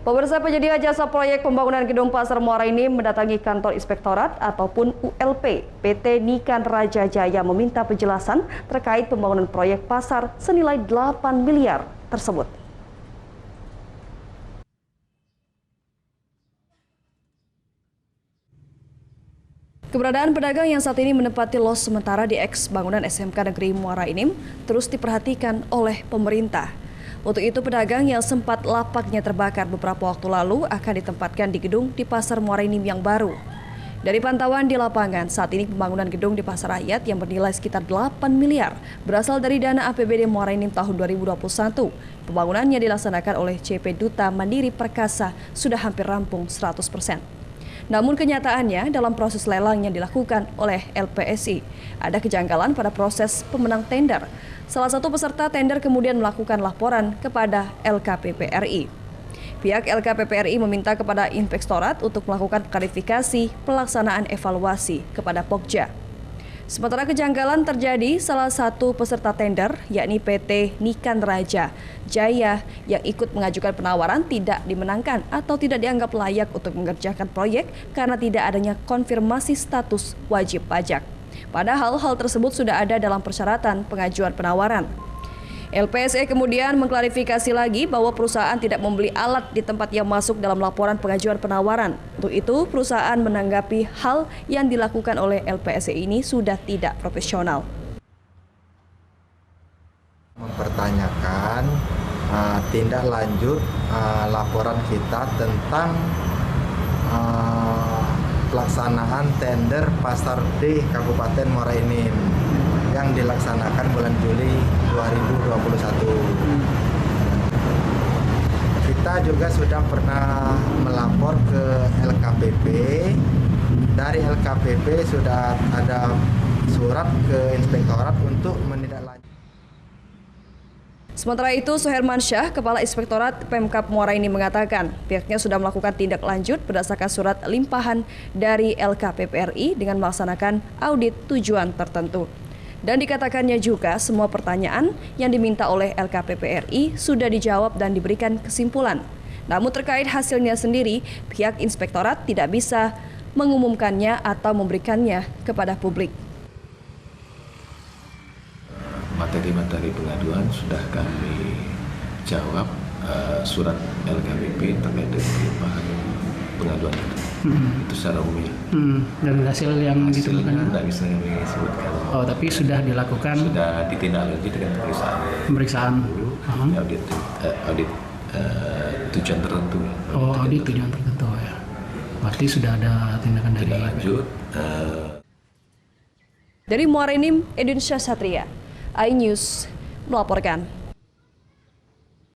Pemirsa, penyedia jasa proyek pembangunan gedung Pasar Muara ini mendatangi kantor Inspektorat ataupun ULP PT Nikan Raja Jaya meminta penjelasan terkait pembangunan proyek pasar senilai 8 miliar tersebut. Keberadaan pedagang yang saat ini menempati los sementara di eks bangunan SMK Negeri Muara Enim terus diperhatikan oleh pemerintah. Untuk itu, pedagang yang sempat lapaknya terbakar beberapa waktu lalu akan ditempatkan di gedung di Pasar Muara Enim yang baru. Dari pantauan di lapangan, saat ini pembangunan gedung di Pasar Rakyat yang bernilai sekitar 8 miliar berasal dari dana APBD Muara Enim tahun 2021. Pembangunan yang dilaksanakan oleh CP Duta Mandiri Perkasa sudah hampir rampung 100%. Namun kenyataannya dalam proses lelang yang dilakukan oleh LPSI, ada kejanggalan pada proses pemenang tender. Salah satu peserta tender kemudian melakukan laporan kepada LKPP RI. Pihak LKPP RI meminta kepada Inspektorat untuk melakukan klarifikasi pelaksanaan evaluasi kepada Pokja. Sementara kejanggalan terjadi, salah satu peserta tender, yakni PT Nikan Raja Jaya yang ikut mengajukan penawaran tidak dimenangkan atau tidak dianggap layak untuk mengerjakan proyek karena tidak adanya konfirmasi status wajib pajak. Padahal hal tersebut sudah ada dalam persyaratan pengajuan penawaran. LPSE kemudian mengklarifikasi lagi bahwa perusahaan tidak membeli alat di tempat yang masuk dalam laporan pengajuan penawaran. Untuk itu, perusahaan menanggapi hal yang dilakukan oleh LPSE ini sudah tidak profesional. Mempertanyakan tindak lanjut laporan kita tentang pelaksanaan tender Pasar D Kabupaten Muara Enim yang dilaksanakan bulan Juli 2021. Kita juga sudah pernah melapor ke LKPP. Dari LKPP sudah ada surat ke Inspektorat untuk menindaklanjuti. Sementara itu, Suherman Syah, Kepala Inspektorat Pemkab Muara Enim mengatakan pihaknya sudah melakukan tindak lanjut berdasarkan surat limpahan dari LKPP RI dengan melaksanakan audit tujuan tertentu. Dan dikatakannya juga semua pertanyaan yang diminta oleh LKPP RI sudah dijawab dan diberikan kesimpulan. Namun terkait hasilnya sendiri, pihak Inspektorat tidak bisa mengumumkannya atau memberikannya kepada publik. Materi-materi pengaduan sudah kami jawab, surat LKPP terkait dengan limpahan pengaduan itu. Itu secara umumnya. Dan hasil yang ditemukan tidak bisa kami sebutkan. Oh, tapi sudah dilakukan. Sudah ditindaklanjuti dengan pemeriksaan. Audit tujuan tertentu. Audit tujuan tertentu ya. Berarti sudah ada tindakan dari. Lanjut. Dari Muara Enim, Edwin Syah Satria, iNews melaporkan.